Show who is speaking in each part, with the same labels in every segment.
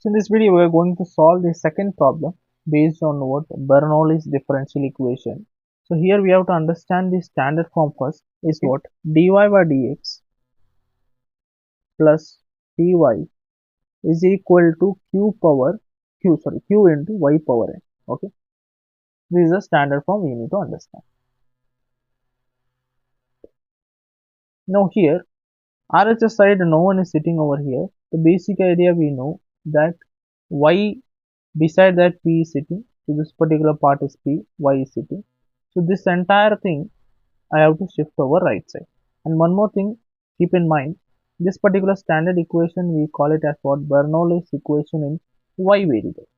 Speaker 1: So in this video, we are going to solve the second problem based on what Bernoulli's differential equation. So here we have to understand the standard form first is what dy by dx plus dy is equal to q into y power n. Okay, this is the standard form we need to understand. Now here RHS side no one is sitting over here. The basic idea we know that y beside that p is sitting, so this particular part is p, y is sitting, so this entire thing I have to shift over right side. And one more thing, keep in mind, this particular standard equation we call it as what Bernoulli's equation in y variable.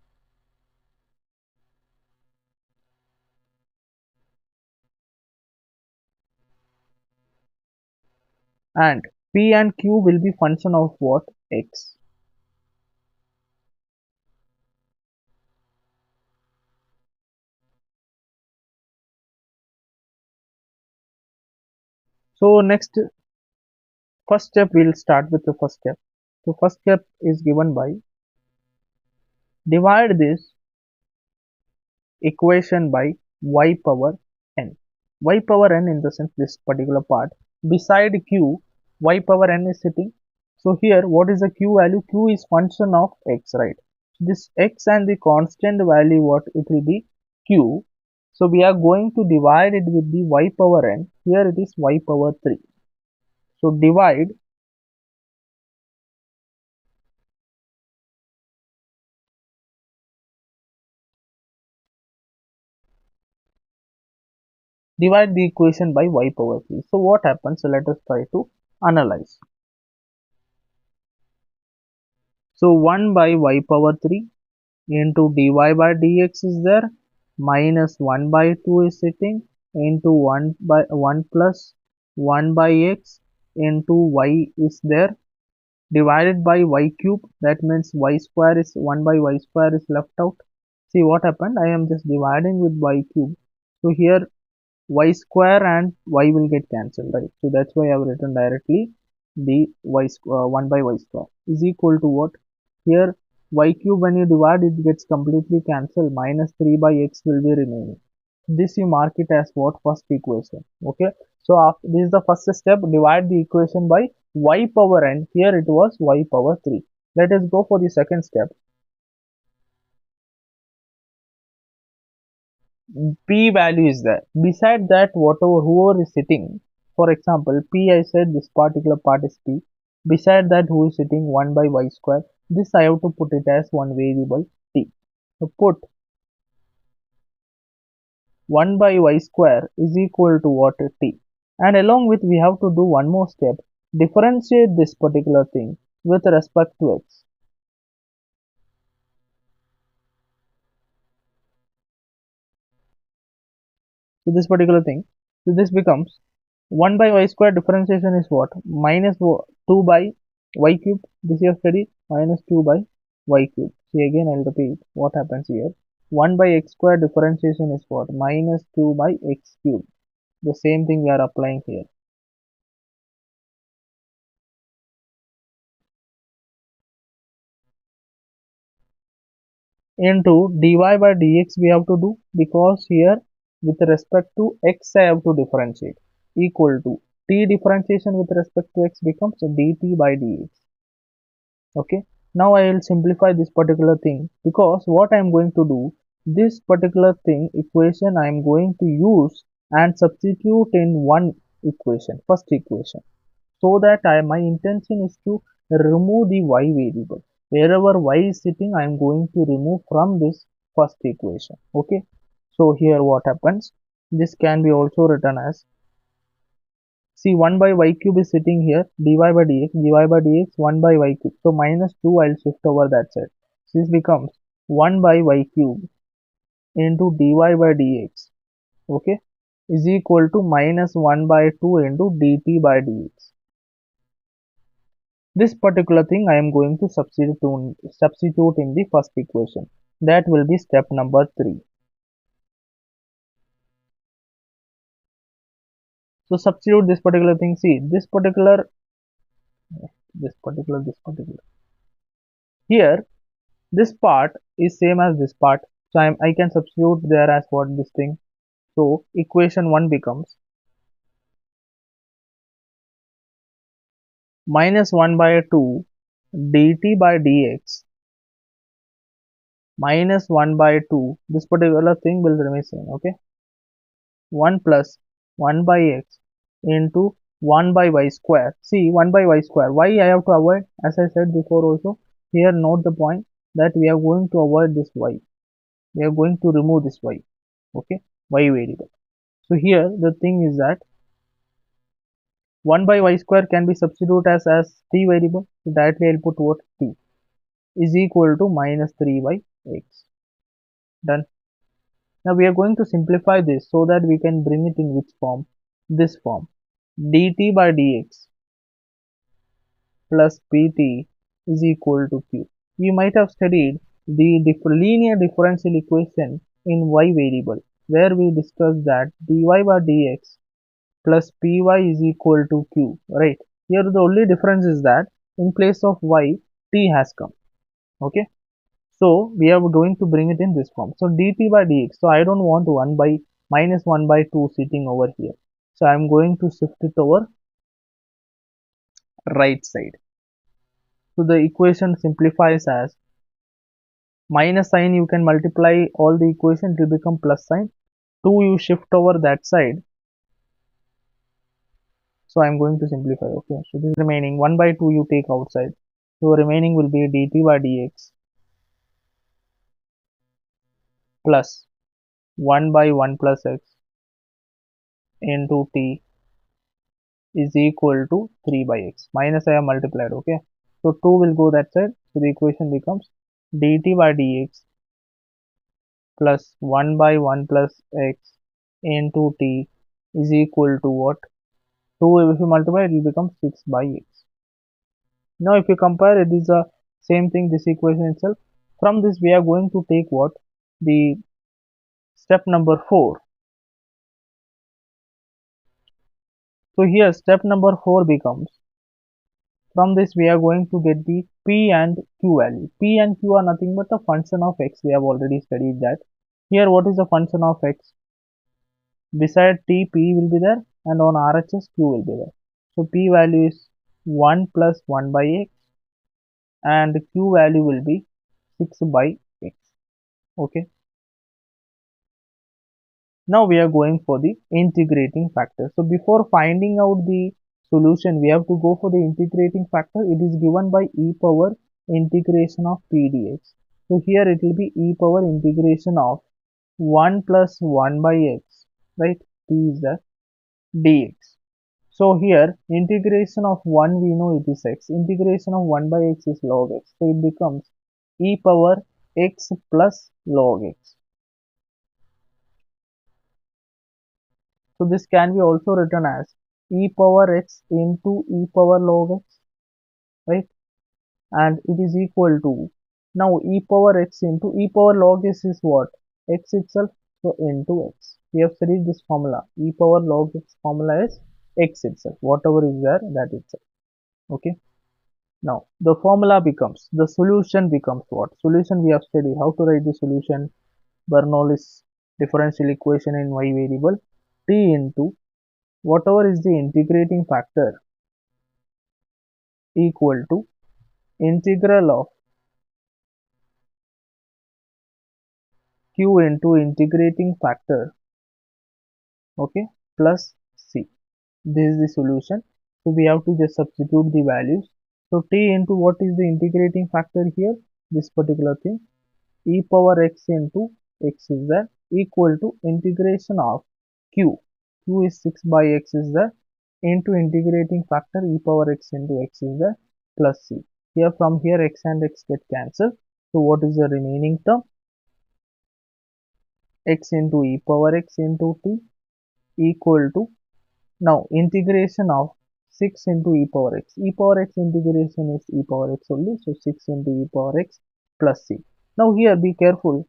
Speaker 1: And p and q will be function of what? X. So next, first step, we'll start with the first step. So first step is given by divide this equation by y power n. Y power n in the sense this particular part beside q, y power n is sitting. So here what is the q value? Q is function of x, right? This x and the constant value, what it will be? Q. So we are going to divide it with the y power n. Here it is y power 3. So divide the equation by y power 3. So what happens? So let us try to analyze. So 1 by y power 3 into dy by dx is there, minus 1 by 2 is sitting, into 1 by 1 plus 1 by x into y is there, divided by y cube, that means y square is 1 by y square is left out. See what happened? I am just dividing with y cube. So here y square and y will get cancelled, right? So that's why I have written directly the 1 by y square is equal to what? Here y cube, when you divide it gets completely cancelled, minus 3 by x will be remaining. This you mark it as what? First equation. Okay, so after this is the first step, divide the equation by y power n. Here it was y power 3. Let us go for the second step. P value is there. Beside that, whoever is sitting, for example, P, I said this particular part is P. Beside that, who is sitting? 1 by y square. This I have to put it as one variable T. So put 1 by y square is equal to what? T. And along with, we have to do one more step. Differentiate this particular thing with respect to x. So this particular thing, so this becomes 1 by y square differentiation is what? Minus 2 by y cube. This you have studied. Minus 2 by y cube. See again, I'll repeat what happens here. 1 by x square differentiation is what? Minus 2 by x cube. The same thing we are applying here. Into dy by dx we have to do, because here with respect to x I have to differentiate, equal to t differentiation with respect to x becomes dt by dx. Okay, now I will simplify this particular thing, because what I am going to do, this particular thing equation I am going to use and substitute in one equation, first equation, so that my intention is to remove the y variable. Wherever y is sitting, I am going to remove from this first equation. Okay, so here what happens, this can be also written as, see 1 by y cube is sitting here, dy by dx 1 by y cube, so minus 2 I'll shift over that side. So this becomes 1 by y cube into dy by dx, okay, is equal to minus 1 by 2 into dt by dx. This particular thing I am going to substitute in the first equation. That will be step number 3. So substitute this particular thing. See this particular. Here This part is same as this part. So I can substitute there as what this thing. So equation 1 becomes minus 1 by 2 dt by dx minus 1 by 2. This particular thing will remain same. Okay. 1 plus 1 by x into 1 by y square. See, 1 by y square. Why I have to avoid? As I said before also, here note the point that we are going to avoid this y. We are going to remove this y. Okay, y variable. So here the thing is that 1 by y square can be substituted as t variable. So directly I'll put what t is equal to minus 3 by x. Done. Now we are going to simplify this so that we can bring it in which form? This form. dt by dx plus pt is equal to q. We might have studied the linear differential equation in y variable where we discussed that dy by dx plus py is equal to q, right? Here the only difference is that in place of y, t has come, okay? So we are going to bring it in this form. So dt by dx, so I don't want 1 by minus 1 by 2 sitting over here. So I am going to shift it over right side. So the equation simplifies as minus sign, you can multiply all the equation, it will become plus sign. 2 you shift over that side. So I am going to simplify. Okay, so this remaining 1 by 2 you take outside. So remaining will be dt by dx plus 1 by 1 plus x into t is equal to 3 by x. Minus I have multiplied. Okay, so 2 will go that side. So the equation becomes dt by dx plus 1 by 1 plus x into t is equal to what? 2 if you multiply it will become 6 by x. Now if you compare it is the same thing, this equation itself. From this we are going to take what? The step number 4. So here step number 4 becomes, from this we are going to get the p and q value. P and q are nothing but a function of x. We have already studied that. Here what is the function of x? Beside t, p will be there, and on RHS q will be there. So p value is 1 plus 1 by x and q value will be 6 by x. Okay. Now we are going for the integrating factor. So before finding out the solution, we have to go for the integrating factor. It is given by e power integration of p dx. So here it will be e power integration of 1 plus 1 by x, right? P is the dx. So here integration of 1 we know it is x. Integration of 1 by x is log x. So it becomes e power x plus log x. So this can be also written as e power x into e power log x, right? And it is equal to, now e power x into e power log x is what? X itself, so into x. We have studied this formula. E power log x formula is x itself. Whatever is there, that itself. Okay. Now the formula becomes, the solution becomes what? Solution we have studied. How to write the solution? Bernoulli's differential equation in y variable t into whatever is the integrating factor equal to integral of q into integrating factor, okay, plus c. This is the solution. So we have to just substitute the values. So t into what is the integrating factor here? This particular thing, e power x into x is there, equal to integration of q. Q is 6 by x is there, into integrating factor e power x into x is there, plus c. Here from here x and x get cancelled. So what is the remaining term? X into e power x into t equal to, now integration of 6 into e power x. E power x integration is e power x only. So 6 into e power x plus c. Now here be careful.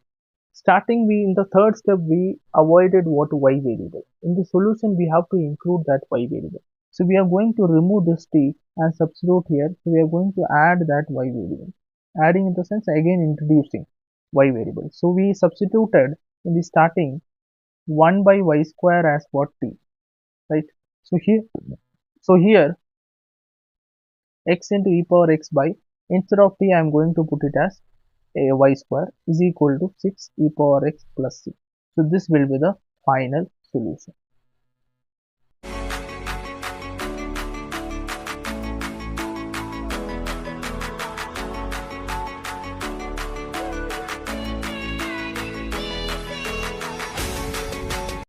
Speaker 1: Starting we in the third step we avoided what? Y variable. In the solution we have to include that y variable. So we are going to remove this t and substitute here. So we are going to add that y variable. Adding in the sense again introducing y variable. So we substituted in the starting 1 by y square as what t, right? So here x into e power x by, instead of t I am going to put it as a y square is equal to 6 e power x plus c. So this will be the final solution.